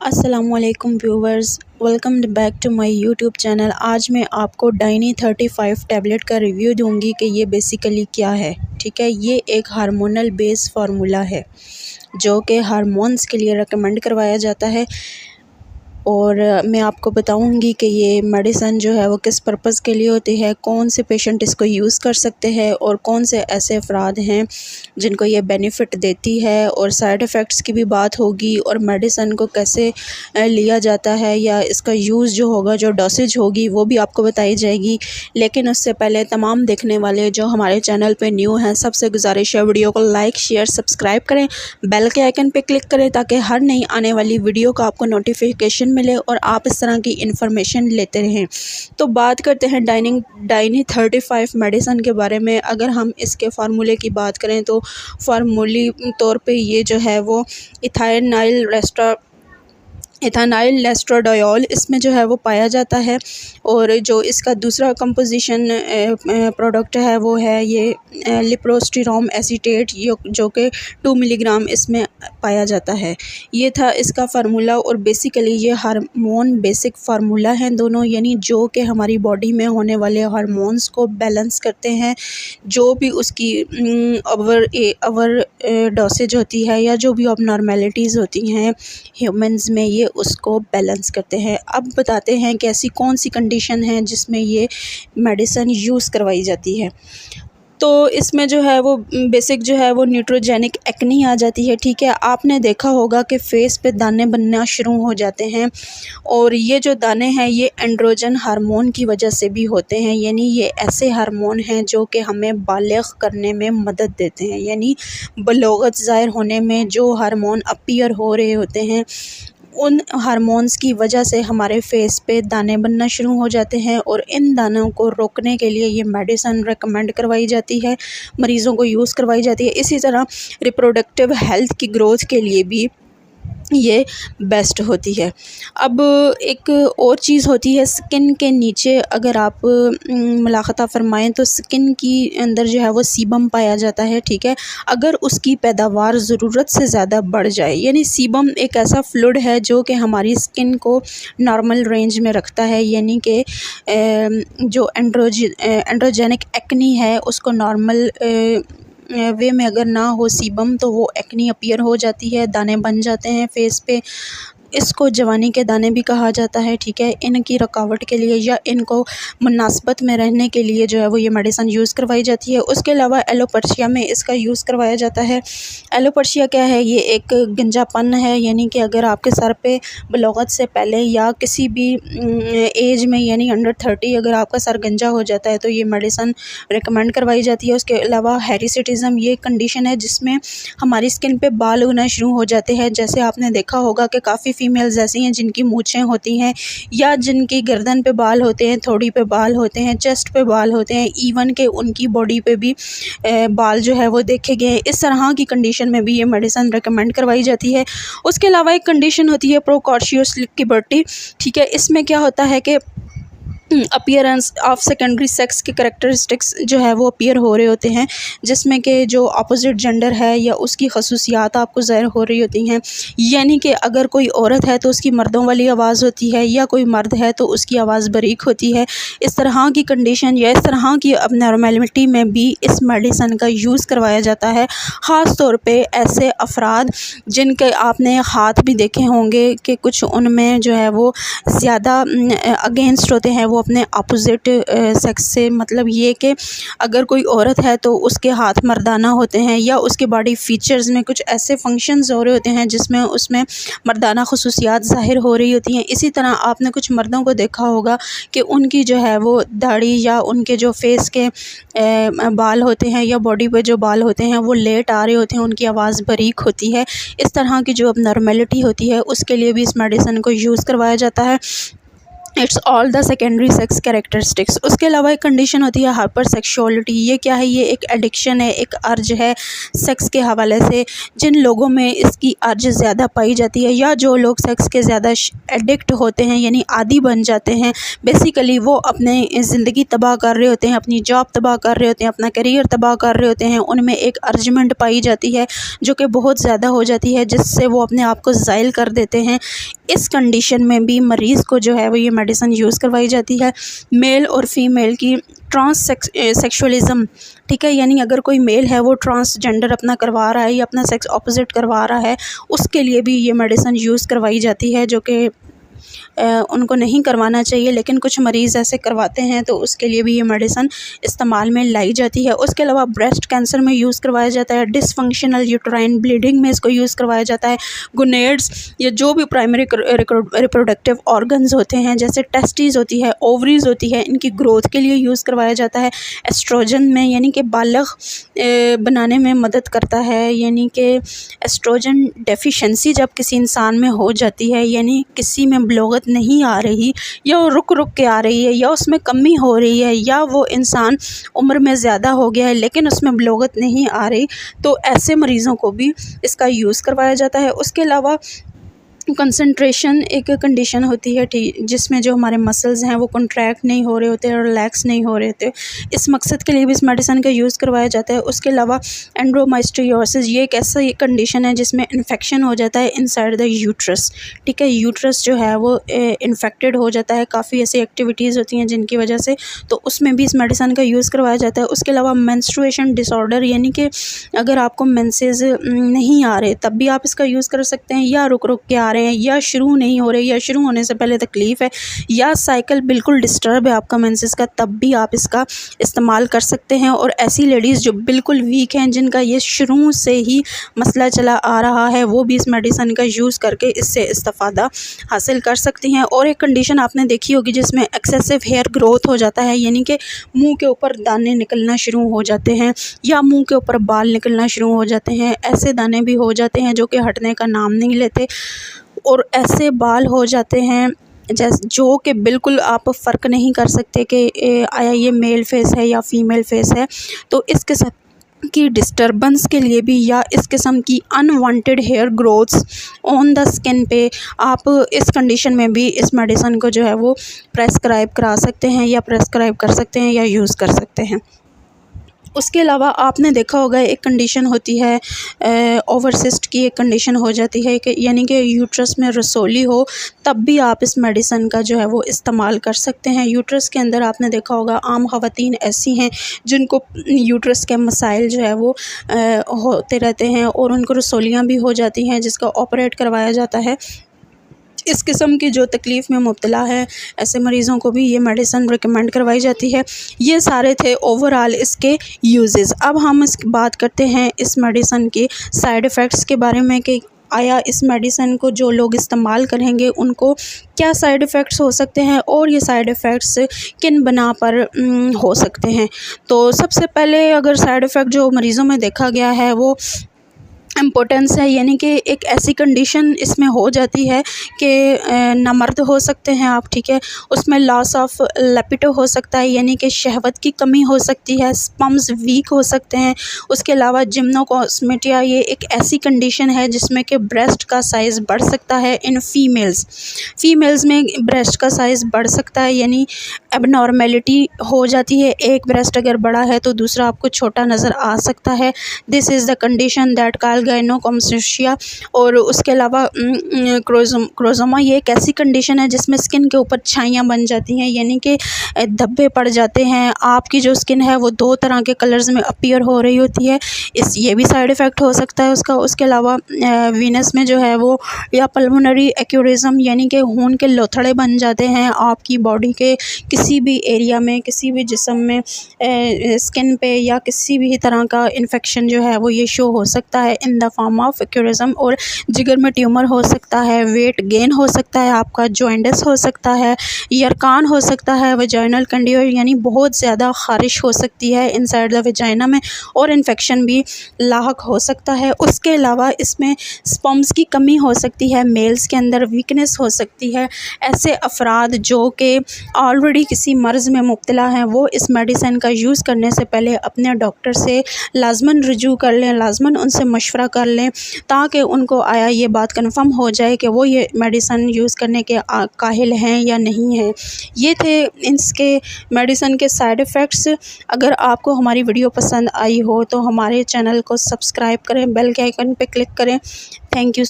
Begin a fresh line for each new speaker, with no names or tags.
अस्सलामुअलैकुम viewers, welcome back to my YouTube channel. आज मैं आपको डाइनी 35 टैबलेट का रिव्यू दूंगी कि ये बेसिकली क्या है। ठीक है, ये एक हार्मोनल बेस फार्मूला है जो कि हार्मोन्स के लिए रेकमेंड करवाया जाता है। और मैं आपको बताऊंगी कि ये मेडिसन जो है वो किस पर्पज़ के लिए होती है, कौन से पेशेंट इसको यूज़ कर सकते हैं और कौन से ऐसे अफराद हैं जिनको ये बेनिफिट देती है, और साइड इफ़ेक्ट्स की भी बात होगी और मेडिसन को कैसे लिया जाता है या इसका यूज़ जो होगा, जो डोसेज होगी वो भी आपको बताई जाएगी। लेकिन उससे पहले तमाम देखने वाले जो हमारे चैनल पे न्यू हैं, सबसे गुजारिश है वीडियो को लाइक शेयर सब्सक्राइब करें, बेल के आइकन पे क्लिक करें ताकि हर नई आने वाली वीडियो का आपको नोटिफिकेशन मिले और आप इस तरह की इन्फॉर्मेशन लेते रहें। तो बात करते हैं डाइनी 35 मेडिसन के बारे में। अगर हम इसके फार्मूले की बात करें तो फार्मूली तौर पे ये जो है वो इथानाइल लेस्ट्राडियोल इसमें जो है वो पाया जाता है। और जो इसका दूसरा कंपोजिशन प्रोडक्ट है वो है ये लिप्रोस्टिरोम एसीटेट, जो कि 2 मिलीग्राम इसमें पाया जाता है। ये था इसका फार्मूला। और बेसिकली ये हार्मोन बेसिक फार्मूला हैं दोनों, यानी जो कि हमारी बॉडी में होने वाले हार्मोन्स को बैलेंस करते हैं। जो भी उसकी ओवर डोसेज होती है या जो भी अबनॉर्मेलिटीज़ होती हैं ह्यूमंस में, ये उसको बैलेंस करते हैं। अब बताते हैं कि ऐसी कौन सी कंडीशन है जिसमें ये मेडिसिन यूज़ करवाई जाती है। तो इसमें जो है वो बेसिक जो है वो न्यूट्रोजेनिक एक्नी आ जाती है। ठीक है, आपने देखा होगा कि फेस पे दाने बनना शुरू हो जाते हैं, और ये जो दाने हैं ये एंड्रोजन हार्मोन की वजह से भी होते हैं। यानी ये ऐसे हार्मोन हैं जो कि हमें बालिग करने में मदद देते हैं, यानी बलोगत ज़ाहिर होने में जो हार्मोन अपीयर हो रहे होते हैं, उन हार्मोन्स की वजह से हमारे फेस पे दाने बनना शुरू हो जाते हैं। और इन दानों को रोकने के लिए ये मेडिसिन रेकमेंड करवाई जाती है, मरीज़ों को यूज़ करवाई जाती है। इसी तरह रिप्रोडक्टिव हेल्थ की ग्रोथ के लिए भी ये बेस्ट होती है। अब एक और चीज़ होती है स्किन के नीचे, अगर आप मुलाहज़ा फरमाएँ तो स्किन की अंदर जो है वो सीबम पाया जाता है। ठीक है, अगर उसकी पैदावार ज़रूरत से ज़्यादा बढ़ जाए, यानी सीबम एक ऐसा फ्लूइड है जो कि हमारी स्किन को नॉर्मल रेंज में रखता है, यानी कि जो एंड्रोजेनिक एक्नी है उसको नॉर्मल वे में अगर ना हो सीबम तो वो एक्नी अपीयर हो जाती है, दाने बन जाते हैं फेस पे। इसको जवानी के दाने भी कहा जाता है। ठीक है, इनकी रुकावट के लिए या इनको मुनासबत में रहने के लिए जो है वो ये मेडिसिन यूज़ करवाई जाती है। उसके अलावा एलोपेशिया में इसका यूज़ करवाया जाता है। एलोपेशिया क्या है? ये एक गंजापन है, यानी कि अगर आपके सर पे बलौगत से पहले या किसी भी एज में, यानी अंडर 30 अगर आपका सर गंजा हो जाता है तो ये मेडिसिन रिकमेंड करवाई जाती है। उसके अलावा हेरिसिटिज़म ये कंडीशन है जिसमें हमारी स्किन पे बाल उगना शुरू हो जाते हैं। जैसे आपने देखा होगा कि काफ़ी फीमेल्स ऐसी हैं जिनकी मूंछें होती हैं या जिनकी गर्दन पे बाल होते हैं, थोड़ी पे बाल होते हैं, चेस्ट पे बाल होते हैं, इवन के उनकी बॉडी पे भी बाल जो है वो देखे गए हैं। इस तरह की कंडीशन में भी ये मेडिसिन रिकमेंड करवाई जाती है। उसके अलावा एक कंडीशन होती है प्रोकॉर्शियस लिक्विडिटी। ठीक है, इसमें क्या होता है कि अपीयरेंस ऑफ सेकेंडरी सेक्स के करैक्टरिस्टिक्स जो है वो अपीयर हो रहे होते हैं, जिसमें कि जो अपोजिट जेंडर है या उसकी खसूसियात आपको ज़ाहिर हो रही होती हैं। यानी कि अगर कोई औरत है तो उसकी मर्दों वाली आवाज़ होती है, या कोई मर्द है तो उसकी आवाज़ बारीक होती है। इस तरह की कंडीशन या इस तरह की अबनॉर्मेलिटी में भी इस मेडिसिन का यूज़ करवाया जाता है। ख़ास तौर पे ऐसे अफराद जिनके आपने हाथ भी देखे होंगे कि कुछ उनमें जो है वो ज़्यादा अगेंस्ट होते हैं वो अपने अपोजिट सेक्स से। मतलब ये कि अगर कोई औरत है तो उसके हाथ मर्दाना होते हैं या उसके बॉडी फीचर्स में कुछ ऐसे फंक्शंस हो रहे होते हैं जिसमें उसमें मर्दाना खसूसियात ज़ाहिर हो रही होती हैं। इसी तरह आपने कुछ मर्दों को देखा होगा कि उनकी जो है वो दाढ़ी या उनके जो फेस के बाल होते हैं या बॉडी पे जो बाल होते हैं वो लेट आ रहे होते हैं, उनकी आवाज़ बारीक होती है। इस तरह की जो अब नॉर्मेलिटी होती है उसके लिए भी इस मेडिसिन को यूज़ करवाया जाता है। It's all the secondary sex characteristics. उसके अलावा एक कंडीशन होती है हाइपर सेक्सुअलिटी। ये क्या है? ये एक एडिक्शन है, एक अर्ज है सेक्स के हवाले से। जिन लोगों में इसकी अर्ज ज़्यादा पाई जाती है या जो लोग सेक्स के ज़्यादा एडिक्ट होते हैं यानी आदी बन जाते हैं, बेसिकली वो अपने ज़िंदगी तबाह कर रहे होते हैं, अपनी जॉब तबाह कर रहे होते हैं, अपना करियर तबाह कर रहे होते हैं, उनमें एक अर्जमेंट पाई जाती है जो कि बहुत ज़्यादा हो जाती है, जिससे वो अपने आप को ज़ाइल कर देते हैं। इस कंडीशन में भी मरीज़ को जो है वो ये मेडिसिन यूज़ करवाई जाती है। मेल और फीमेल की सेक्सुअलिज़म, ठीक है, यानी अगर कोई मेल है वो ट्रांसजेंडर अपना करवा रहा है या अपना सेक्स ऑपोजिट करवा रहा है, उसके लिए भी ये मेडिसिन यूज़ करवाई जाती है, जो कि उनको नहीं करवाना चाहिए, लेकिन कुछ मरीज़ ऐसे करवाते हैं, तो उसके लिए भी ये मेडिसिन इस्तेमाल में लाई जाती है। उसके अलावा ब्रेस्ट कैंसर में यूज़ करवाया जाता है, डिसफंक्शनल यूट्राइन ब्लीडिंग में इसको यूज़ करवाया जाता है, गोनेड्स या जो भी प्राइमरी रिप्रोडक्टिव ऑर्गन्स होते हैं जैसे टेस्टिस होती है, ओवरीज होती है, इनकी ग्रोथ के लिए यूज़ करवाया जाता है। एस्ट्रोजन में यानी कि बालग बनाने में मदद करता है, यानी कि एस्ट्रोजन डेफिशिएंसी जब किसी इंसान में हो जाती है, यानी किसी में ब्लोगत नहीं आ रही या वो रुक रुक के आ रही है या उसमें कमी हो रही है या वो इंसान उम्र में ज़्यादा हो गया है लेकिन उसमें ब्लोगत नहीं आ रही, तो ऐसे मरीज़ों को भी इसका यूज़ करवाया जाता है। उसके अलावा कंसंट्रेशन एक कंडीशन होती है जिसमें जो हमारे मसल्स हैं वो कॉन्ट्रैक्ट नहीं हो रहे होते और रिलैक्स नहीं हो रहे होते, इस मकसद के लिए भी इस मेडिसिन का यूज़ करवाया जाता है। उसके अलावा एंडोमेट्रियोसिस, ये एक ऐसा कंडीशन है जिसमें इन्फेक्शन हो जाता है इनसाइड द यूट्रस, ठीक है, यूट्रस जो है वो इन्फेक्टेड हो जाता है, काफ़ी ऐसी एक्टिविटीज़ होती हैं जिनकी वजह से, तो उसमें भी इस मेडिसिन का यूज़ करवाया जाता है। उसके अलावा मेंस्ट्रुएशन डिसऑर्डर, यानी कि अगर आपको मेंसेस नहीं आ रहे तब भी आप इसका यूज़ कर सकते हैं, या रुक रुक के आ रहे हैं या शुरू नहीं हो रहे या शुरू होने से पहले तकलीफ़ है या साइकिल बिल्कुल डिस्टर्ब है आपका मेंसेस का, तब भी आप इसका इस्तेमाल कर सकते हैं। और ऐसी लेडीज़ जो बिल्कुल वीक हैं, जिनका ये शुरू से ही मसला चला आ रहा है, वो भी इस मेडिसिन का यूज़ करके इससे इस्तेफ़ादा हासिल कर सकती हैं। और एक कंडीशन आपने देखी होगी जिसमें एक्सेसिव हेयर ग्रोथ हो जाता है, यानी कि मुँह के ऊपर दाने निकलना शुरू हो जाते हैं या मुँह के ऊपर बाल निकलना शुरू हो जाते हैं। ऐसे दाने भी हो जाते हैं जो कि हटने का नाम नहीं लेते, और ऐसे बाल हो जाते हैं जो कि बिल्कुल आप फ़र्क नहीं कर सकते कि आया ये मेल फेस है या फीमेल फेस है। तो इस किस्म की डिस्टर्बेंस के लिए भी या इस किस्म की unwanted hair growths on the skin पे आप इस कंडीशन में भी इस मेडिसिन को जो है वो प्रेस्क्राइब करा सकते हैं या प्रेस्क्राइब कर सकते हैं या यूज़ कर सकते हैं। उसके अलावा आपने देखा होगा एक कंडीशन होती है ओवरसिस्ट की, एक कंडीशन हो जाती है कि यानी कि यूट्रस में रसोली हो, तब भी आप इस मेडिसिन का जो है वो इस्तेमाल कर सकते हैं। यूट्रस के अंदर आपने देखा होगा आम ख़वातीन ऐसी हैं जिनको यूट्रस के मसाइल जो है वो होते रहते हैं और उनको रसोलियाँ भी हो जाती हैं, जिसका ऑपरेट करवाया जाता है। इस किस्म की जो तकलीफ़ में मुब्तला है, ऐसे मरीज़ों को भी ये मेडिसिन रिकमेंड करवाई जाती है। ये सारे थे ओवरऑल इसके यूजेस। अब हम इस बात करते हैं इस मेडिसिन के साइड इफ़ेक्ट्स के बारे में कि आया इस मेडिसिन को जो लोग इस्तेमाल करेंगे उनको क्या साइड इफ़ेक्ट्स हो सकते हैं और ये साइड इफ़ेक्ट्स किन बना पर हो सकते हैं। तो सबसे पहले अगर साइड इफ़ेक्ट जो मरीज़ों में देखा गया है वो इम्पोर्टेंस है, यानी कि एक ऐसी कंडीशन इसमें हो जाती है कि नामर्द हो सकते हैं आप, ठीक है, उसमें लॉस ऑफ लिपिडो हो सकता है, यानी कि शहवत की कमी हो सकती है, स्पर्म्स वीक हो सकते हैं। उसके अलावा जिम्नोकॉस्मेटिया, ये एक ऐसी कंडीशन है जिसमें कि ब्रेस्ट का साइज़ बढ़ सकता है इन फीमेल्स में ब्रेस्ट का साइज़ बढ़ सकता है, यानी एबनॉर्मेलिटी हो जाती है, एक ब्रेस्ट अगर बड़ा है तो दूसरा आपको छोटा नज़र आ सकता है। This is the condition that called गायनोकॉम्प्लासिया। और उसके अलावा क्रोमोसोमा, ये एक ऐसी कंडीशन है जिसमें स्किन के ऊपर छाइयाँ बन जाती हैं, यानी कि धब्बे पड़ जाते हैं, आपकी जो स्किन है वो दो तरह के कलर्स में अपीयर हो रही होती है, ये भी साइड इफ़ेक्ट हो सकता है उसका। उसके अलावा वीनस में जो है वो या पल्मोनरी एक्यूरिज्म, यानी कि खून के लोथड़े बन जाते हैं आपकी बॉडी के किसी भी एरिया में, किसी भी जिस्म में, स्किन पे या किसी भी तरह का इन्फेक्शन जो है वो ये शो हो सकता है। इन द फॉर्म ऑफ क्यूरिज्म, और जिगर में ट्यूमर हो सकता है, वेट गेन हो सकता है, आपका जॉइंटिस हो सकता है, यरकान हो सकता है, वजाइनल कंडियर यानी बहुत ज़्यादा ख़ारिश हो सकती है इनसाइड द वजाइना में, और इन्फेक्शन भी लाहक हो सकता है। उसके अलावा इसमें स्पर्म्स की कमी हो सकती है, मेल्स के अंदर वीकनेस हो सकती है। ऐसे अफराद जो कि ऑलरेडी किसी मर्ज़ में मुब्तला हैं वो इस मेडिसिन का यूज़ करने से पहले अपने डॉक्टर से लाजमन रुजू कर लें, लाजमन उनसे मशवरा कर लें, ताकि उनको आया ये बात कंफर्म हो जाए कि वो ये मेडिसिन यूज़ करने के काहिल हैं या नहीं हैं। ये थे इसके मेडिसिन के साइड इफ़ेक्ट्स। अगर आपको हमारी वीडियो पसंद आई हो तो हमारे चैनल को सब्सक्राइब करें, बेल के आइकन पे क्लिक करें। Thank you.